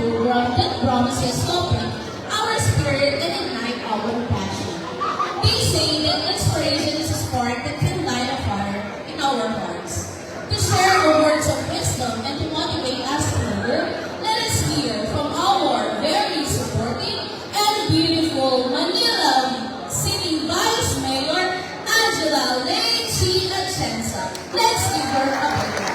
program that promises to uplift our spirit and ignite our passion. They say that inspiration is a spark that can light a fire in our hearts. To share the words of wisdom and to motivate us further, let us hear from our very supportive and beautiful Manila City Vice Mayor, Angela Lechi Atienza. Let's give her a applause.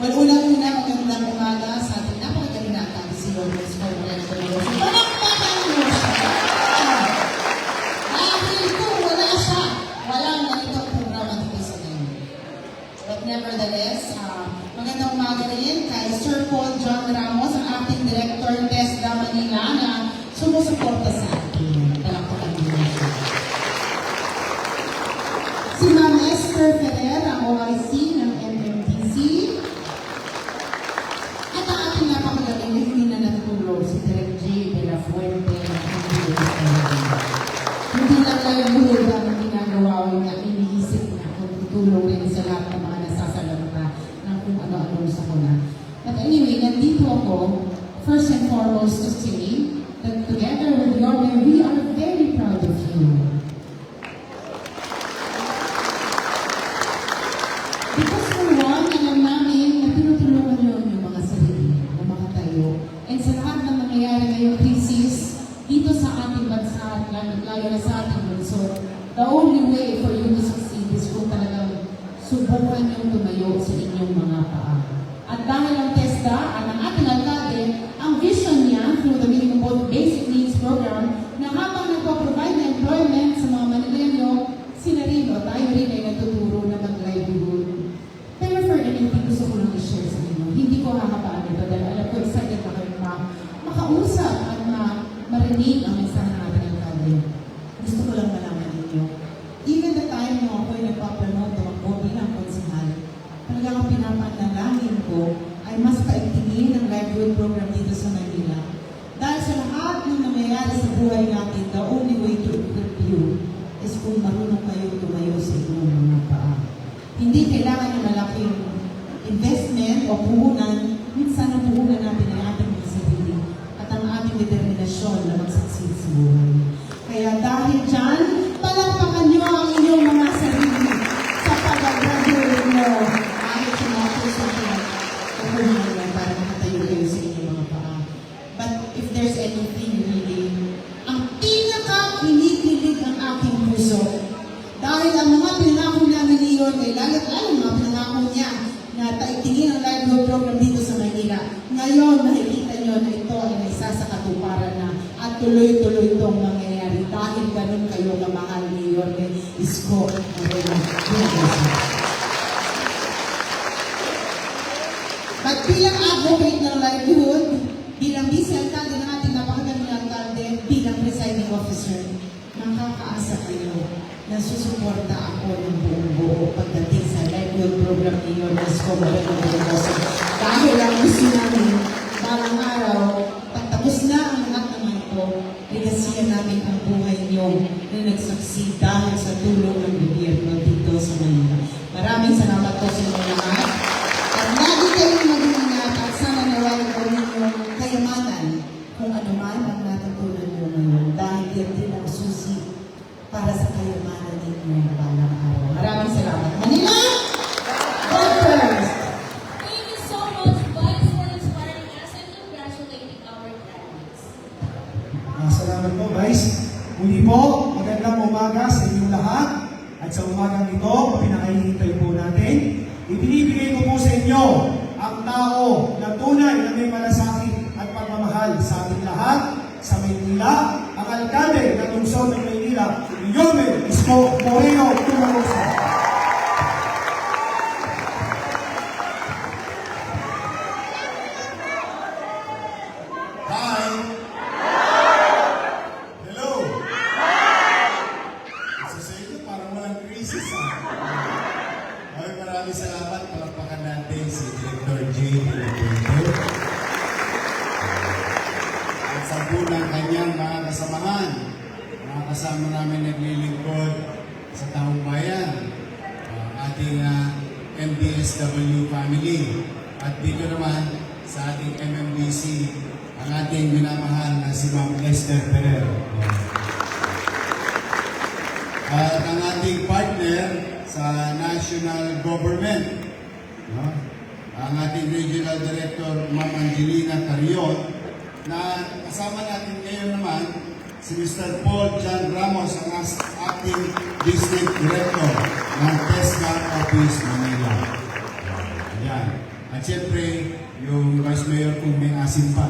Well, unang-una, magandang umaga sa ating napakagaling na Kapisyon ng Sport Restoration. Palakpakan mo siya! Dahil kung wala siya, walang ganitong programa dito sa ngayon. But nevertheless, magandang umaga rin kay Sir Paul John Ramos, ang acting director TESDA Manila na sumusuporta sa atin. Palakpakan mo siya. Si Ma'am Esther Ferrer, ang OIC ng MMDC. At ang ating napakagaling na hindi na natutulog, si Direk J. de la Fuente ng hindi lang livelihood ang ginagawa o na iniisip na kung tutulong rin sa lahat ng mga nasasalanta ng kung ano-ano sa kuna. But anyway, nandito ako, first and foremost to say that together with your mayor, we are very proud of you. Because for one, alam namin na tinutulungan niyo yung mga sarili na makatayo. And sa lahat ng nangyayari ngayong krisis, dito sa ating bansa at lalo na sa ating bansa, the only way for you to succeed is kung talagang subukan yung tumayo sa inyong mga paa. At dahil ang TESDA, ang ating alkalde, ang vision niya through the Minimum Basic Needs Program na habang nagpo-provide na employment sa mga Manileño, sila rin o tayo rin ay natuturo na mag-livelihood. Pero for anything, gusto ko lang i-share sa inyo. Hindi ko hahapaan ito dahil alam ko excited na kayo makausap at marinig ang mensahe ng ating alkalde. Gusto ko lang malaman ninyo. Even the time nung ako'y nagpapromote o ako bilang konsihal, talagang ang pinapanalangin ko ay mas paigtingin ang livelihood program dito sa Manila. Dahil sa lahat ng nangyayari sa buhay natin, the only way to equip you is kung marunong kayo tumayo sa inyong mga paa. Hindi kailangan ng malaking investment o puhunan. Minsan ang puhunan natin ay ating mga sarili at ang ating determinasyon na mag-succeed sa buhay. Kaya dahil dyan, palakpakan nyo ang inyong mga sarili sa pag-graduate nyo. Kahit sa mga puso puhunan para makatayo kayo sa inyong mga paa. But if there's anything really, ang pinaka-kinikilig ang aking puso dahil ang mga pinangako namin niyon ay lalo mga pinangako niya na taigtingin ang livelihood program dito sa Manila. Ngayon, nakikita nyo na ito ay isa sa katuparan na at tuloy-tuloy itong mangyayari dahil ganun kayo kamahal ni Yorme Isko Moreno. At bilang advocate ng livelihood, bilang vice-alkalde ng ating napakagaling na alkalde, bilang presiding officer, nakakaasa kayo na susuporta ako ng buong buo pagdating sa livelihood program ni Yorme Isko Moreno. Dahil ang gusto namin, balang araw, pagtapos na ang lahat ng ito, ligasiyan namin ang buhay niyo na nagsucceed dahil sa tulong ng gobyerno dito sa Manila. Maraming salamat po sa inyo lahat. At lagi kayong mag-ingat at sana nawala ko ninyong kayamanan kung ano man ang natutunan niyo ngayon dahil yan din ang susi para sa kayamanan ninyo balang araw. Maraming salamat. Manila! God first! Thank you so much, Vice, for inspiring us and congratulating our graduates. Salamat po, Vice. Muli po, magandang umaga sa inyong lahat. At sa umagang ito, pinakahihintay po natin, Ibibigay ko po sa inyo ang tao na tunay na may malasakit at pagmamahal sa ating lahat, sa Maynila, ang alkalde ng lungsod ng Maynila, Yomel Isko Moreno Tumarosa. Hi! Hello! Isa sa inyo, parang walang crisis Ay, maraming salamat. Palakpakan natin si Director J. Pilopuente. At sa ng kanyang mga kasamahan, mga kasama namin naglilingkod sa taong bayan, ating MDSW family. At dito naman sa ating MMDC, ang ating minamahal na si Ma'am Esther Ferrer. At ang ating partner sa national government, no? Ang ating regional director, Ma'am Angelina Carion, na kasama natin ngayon naman si Mr. Paul John Ramos, ang acting district director ng TESDA Office, Manila. Ayan. At siyempre, yung Vice Mayor kung may asin pa.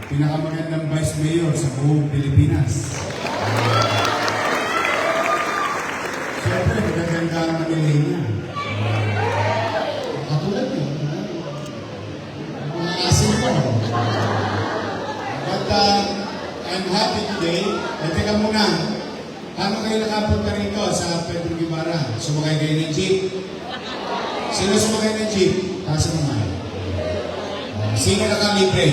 Pinakamagandang Vice Mayor sa buong Pilipinas. Siyempre, magaganda ang Manila niya. Katulad niyo. Mga asin pa. But I'm happy today. Teka muna. Paano kayo nakapunta rito sa Pedro Guevara? Sumakay kayo ng jeep? Sino sumakay ng jeep? Taas naman. Sino nakalibre?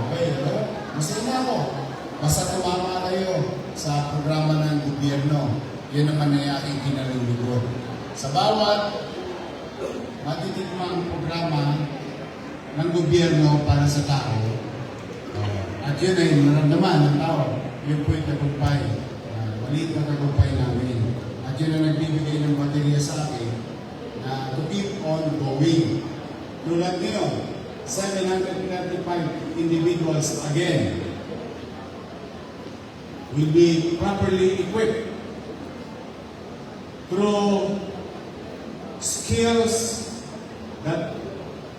Okay. Masaya na ako. Basta tumama kayo sa programa ng gobyerno. Yun naman ay aking kinalulugod. Sa bawat matitikmang programa ng gobyerno para sa tao, at yun ay naramdaman ng tao. Yun po'y tagumpay. Maliit na tagumpay namin. At yun ang nagbibigay ng baterya sa akin na to keep on going. Tulad niyo, 735 individuals again will be properly equipped through skills that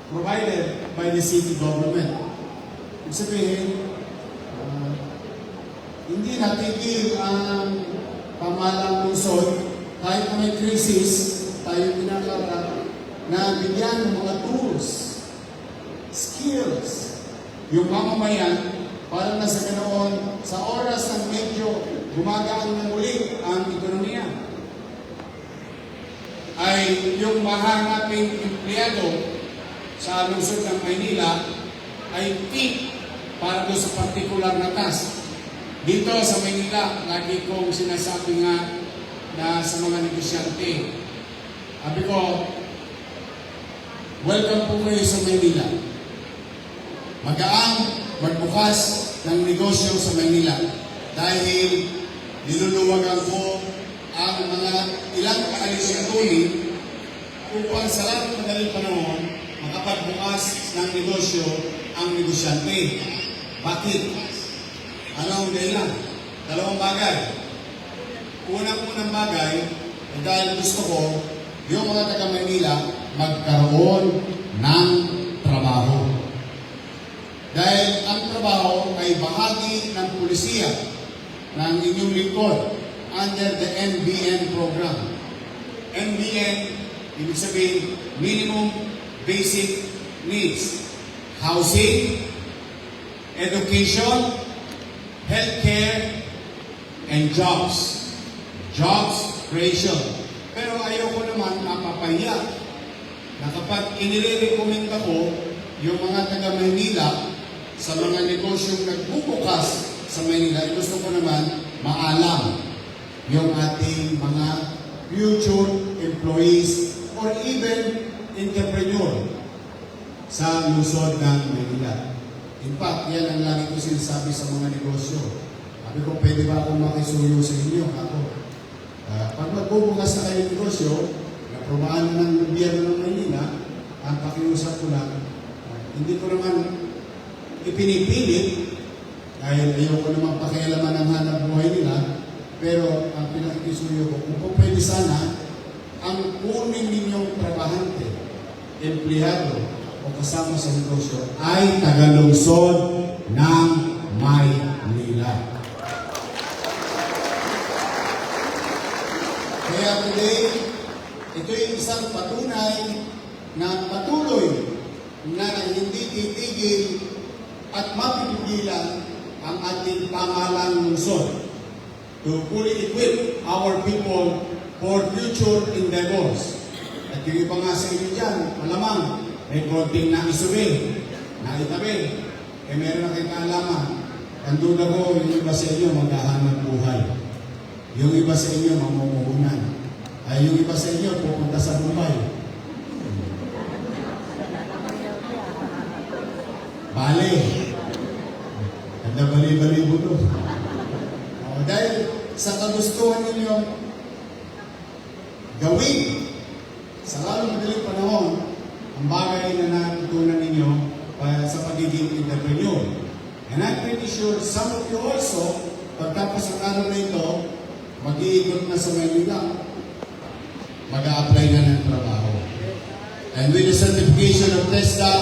provided by the city government. Ibig sabihin, hindi natigil ang pamahalang lungsod kahit na may krisis, tayo ginagawa na bigyan ng mga tools, skills, yung mamamayan para na sa ganoon, sa oras ng medyo gumagaan na muli ang ekonomiya, ay yung mahanaping empleyado sa lungsod ng Maynila ay fit para doon sa partikular na task. Dito sa Maynila, lagi kong sinasabi nga na sa mga negosyante, sabi ko, welcome po kayo sa Maynila. Magaang magbukas ng negosyo sa Maynila dahil niluluwagan ko ang mga ilang kaalisyatunin upang sa lahat ng madaling panahon makapagbukas ng negosyo ang negosyante. Bakit? Ano ang dahilan? Dalawang bagay. Unang bagay, dahil gusto ko yung mga taga-Maynila magkaroon ng trabaho. Dahil ang trabaho ay bahagi ng pulisiya ng inyong lingkod under the NBN program. NBN, ibig sabihin, Minimum Basic Needs. Housing, education, healthcare, and jobs. Jobs creation. Pero ayoko naman mapapahiya na kapag inire-recommend ako yung mga taga-Maynila sa mga negosyong nagbubukas sa Maynila, gusto ko naman maalam yung ating mga future employees or even entrepreneur sa lungsod ng Maynila. In fact, yan ang lagi ko sinasabi sa mga negosyo. Sabi ko, pwede ba akong makisuyo sa inyo? Ako, pag magbubukas na kayo ng negosyo, naprobahan na ng gobyerno ng Maynila, ang pakiusap ko lang, hindi ko naman ipinipilit dahil ayoko naman pakialaman ang hanap buhay nila, Pero ang pinakikisuyo ko, kung po pwede sana, ang kunin ninyong trabahante, empleyado o kasama sa negosyo ay tagalungsod ng Maynila. Kaya today, ito yung isang patunay na patuloy na hindi titigil at mapipigilan ang ating pamahalang lungsod to fully equip our people for future endeavors. At yung iba nga sa inyo dyan, malamang, may konting na isubi, na itabi. Eh meron na kayong kaalaman. Ang duda ko, yung iba sa inyo maghahanap buhay. Yung iba sa inyo mamumuhunan. Ay yung iba sa inyo pupunta sa Mumbai. Bale. Ganda bali-bali mo to. Dahil sa kagustuhan ninyo gawin sa lalong madaling panahon ang bagay na natutunan ninyo sa pagiging entrepreneur. And I'm pretty sure some of you also, pagtapos ang araw na ito, mag-iikot na sa Maynila. Mag-a-apply na ng trabaho. And with the certification of TESDA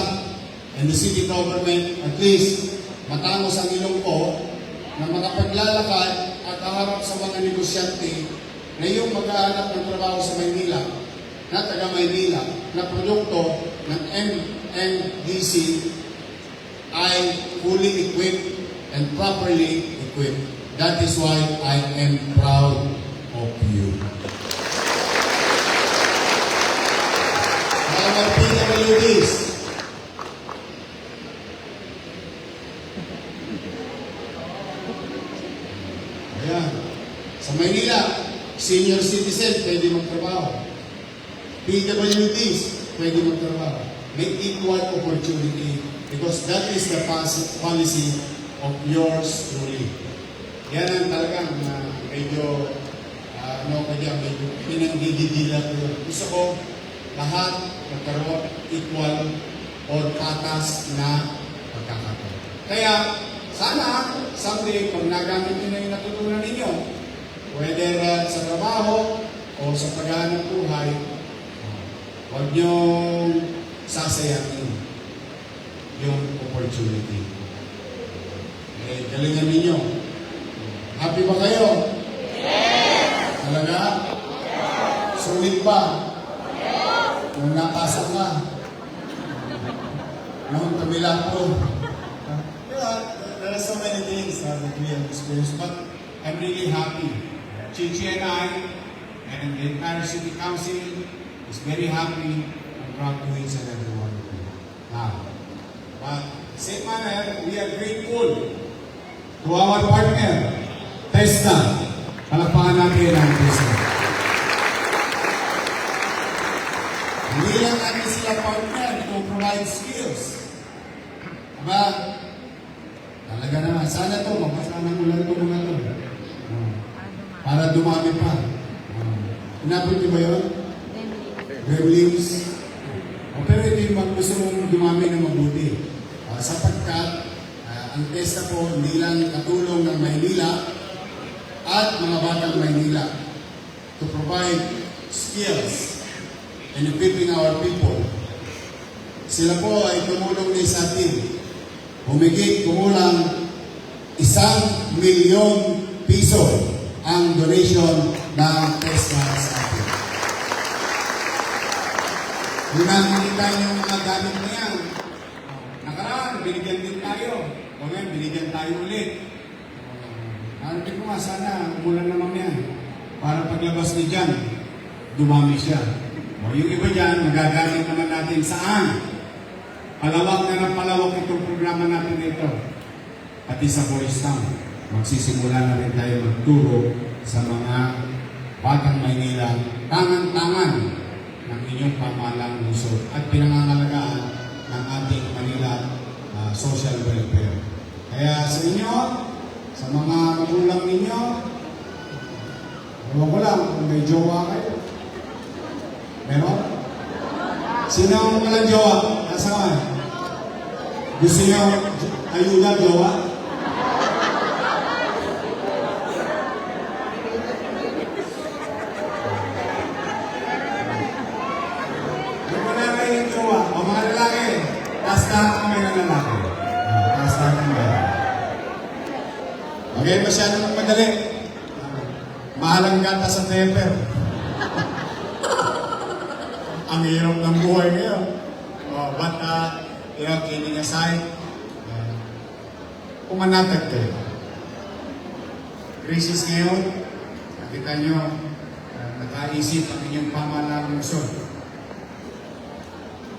and the city government, at least, matangos ang ilong ko na makapaglalakad at haharap sa mga negosyante na yung maghahanap ng trabaho sa Maynila, na taga Maynila, na produkto ng MMDC ay fully equipped and properly equipped. That is why I am proud of you. Mga PWDs, ayan, sa Maynila, senior citizen pwede magtrabaho. PWDs pwede magtrabaho. May equal opportunity because that is the policy of yours truly. Yan ang talagang medyo medyo pinanggigidila ko. Gusto ko lahat magkaroon equal or patas na pagkakataon. Kaya sana someday pag nagamit nyo na yung natutunan ninyo, whether sa trabaho o sa paghahanap buhay, huwag niyong sasayangin yung opportunity. Eh, galingan ninyo. Happy ba kayo? Yes! Talaga? Yes! Sulit ba? Yes! Nung napasok ka? Nung tumila ko? There are so many things that we have experienced, but I'm really happy. Chichi and I, and the entire City Council is very happy and proud to each and every one of you. Now, but same manner, we are grateful to our partner, TESDA. Palakpakan natin ang TESDA. Hindi lang natin sila partner to provide skills. Diba? Talaga naman. Sana to, mapasanang ulan ito mga to. Para dumami pa. Inabot niyo ba yun? Gremlins. Pero ito yung gusto mong dumami na mabuti. Sapagkat ang TESDA po hindi lang katulong ng Maynila at mga batang Maynila to provide skills and equipping our people. Sila po ay tumulong din sa atin. Humigit kumulang 1 milyon piso ang donation ng TESDA sa atin. Kung nakikita niyo yung mga gamit na yan, nakaraan, binigyan din tayo. O ngayon, binigyan tayo ulit. Narin ko nga, sana umulan naman yan. Para paglabas ni Jan, dumami siya. O yung iba dyan, magagamit naman natin saan? Palawak na ng palawak itong programa natin ito. Pati sa Boys Town, magsisimula na rin tayo magturo sa mga batang Maynila, tangan-tangan ng inyong pamahalang lungsod at pinangangalagaan ng ating Manila social welfare. Kaya sa inyo, sa mga magulang ninyo, ewan ko lang kung may jowa kayo. Meron? Sino ang walang jowa? Nasaan? Gusto niyo ayuda, jowa? lahat kami ng lalaki. Taas natin ba? Okay, masyadong madali. Mahalang gata sa temper. Ang hirap ng buhay ngayon. But, kidding aside, pumanatag kayo. Crisis ngayon, nakita nyo, nakaisip ang inyong pamahalang lungsod.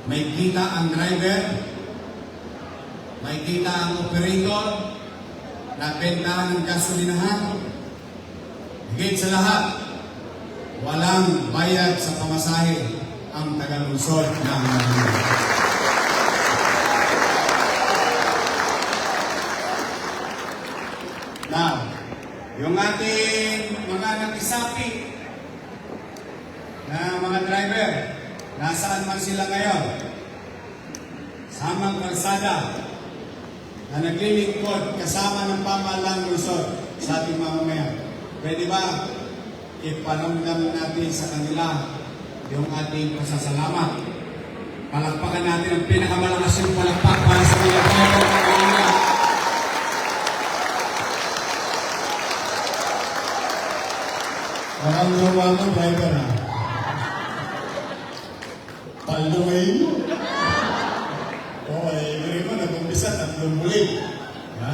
May kita ang driver, may kita ang operator, nabentahan ng gasolinahan. Higit sa lahat, walang bayad sa pamasahe ang taga-lungsod ng Manila. Now, yung ating mga nakisapi na mga driver, nasaan man sila ngayon? Samang kalsada na naglilingkod kasama ng pamahalang lungsod sa ating mamamayan. Pwede ba iparamdam natin sa kanila yung ating pasasalamat? Palakpakan natin ang pinakamalakas yung palakpak para sa mga driver ng Manila. Parang gawa mo, driver, ha? Paluwain mo. Ibigay mo, nag-umpisa, 3 muli. Ha?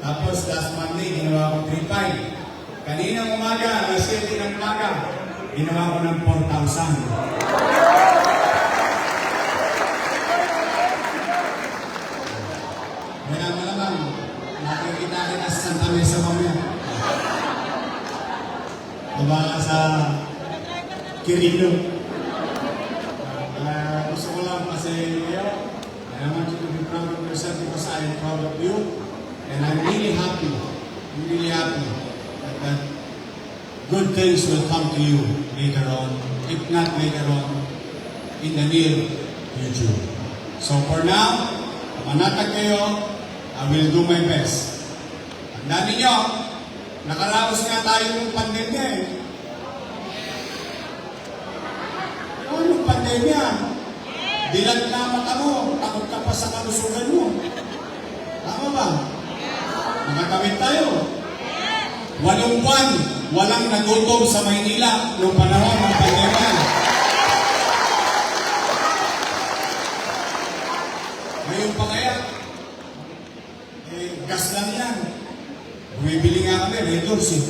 Tapos, last Monday, ginawa ko 3.5. Kaninang umaga, alas 7 ng umaga, ginawa ko ng 4,000. Kaya malamang, nakikita kita sa Santa Mesa mamaya. Baba sa Quirino. Gusto ko lang kasi ngayon, I want you to be proud of yourself because I am proud of you. And I'm really happy that good things will come to you later on, if not later on, in the near future. So for now, manatag kayo, I will do my best. Tandaan ninyo, nakaraos nga tayo ng pandemya eh. Anong pandemya? Dilag na mata mo, takot ka pa sa kalusugan mo. Tama ba? Nakatawid tayo. 8 buwan, walang nagutom sa Maynila noong panahon ng pandemya. Ngayon pa kaya, gas lang yan. Bumibili nga kami, Red Doors eh.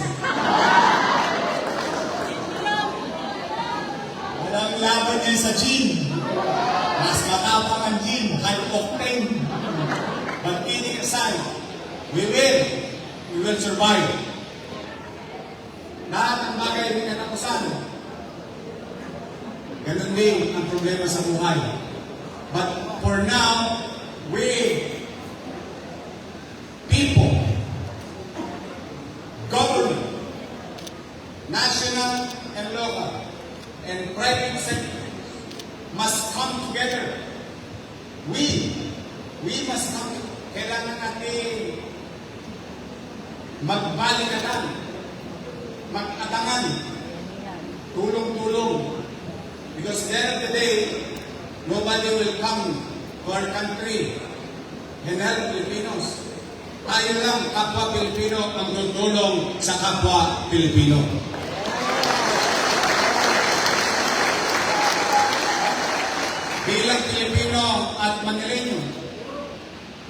Walang laban yan sa gin. Mas matapang ang gin, high octane. But kidding aside, we will survive. Lahat ng bagay may katapusan. Ganun din ang problema sa buhay. But for now, we, people, government, national and local, and private sector must come together. We must come together. Kailangan natin magbalikatan, mag-atangan, tulong-tulong. Because at the end of the day, nobody will come to our country and help Filipinos. Tayo lang, kapwa Pilipino, ang tutulong sa kapwa Pilipino. Bilang Pilipino at Manileño,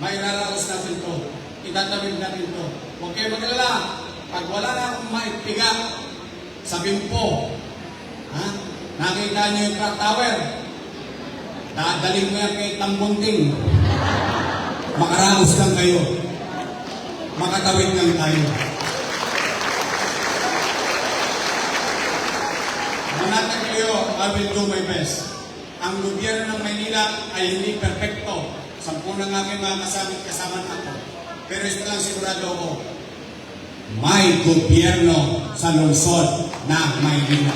may raraos natin to. Itatawid natin to. Huwag kayo mag-alala. Pag wala na akong maipiga sa Bimpo, nakita niyo yung clock tower, dadalhin mo yan kay Tambunting. Makaraos lang kayo. Makatawid lang tayo. Manatag kayo, I will do my best. Ang gobyerno ng Maynila ay hindi perfecto. 10 ng aking mga kasama ako. Pero ito lang sigurado ko, may gobyerno sa lungsod ng Maynila.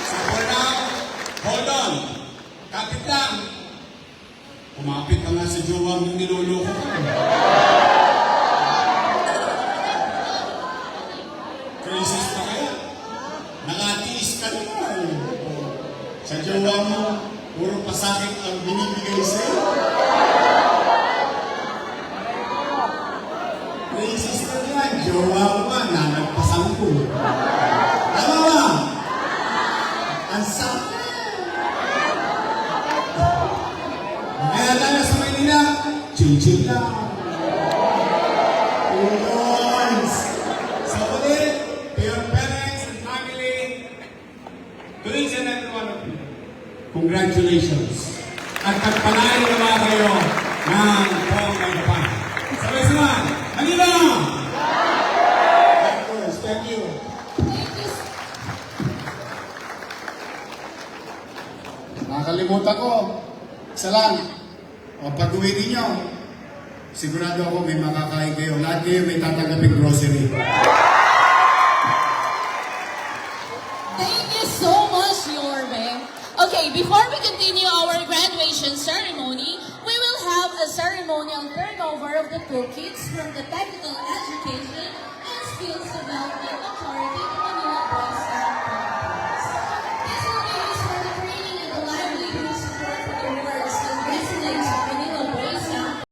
So for now, hold on. Kapit lang. Kumapit ka nga sa jowang yung niloloko ko. Crisis pa kaya? Nakatiis ka naman. Sa jowa mo, Puro pasakit ang binibigay sa'yo. May sister yan, jowa ko ba, nanagpasan ko. Tama ba? Ang sakit. Kaya tayo sa Maynila, chill-chill lang. Tuloys. So ulit, to your parents and family, to each and every one of you, congratulations. At pagpalain naman kayo ng buong Gapan. Sabay-sabay, Manila! Of course, thank you. Thank you. Nakakalimutan ko, isa lang, o pag-uwi ninyo, sigurado ako may makakain kayo. Lahat kayo may tatanggaping grocery. Thank you so much, Yorme. Okay, before we continue our graduation ceremony, we will have a ceremonial turnover of the toolkits from the Technical Education and Skills Development Authority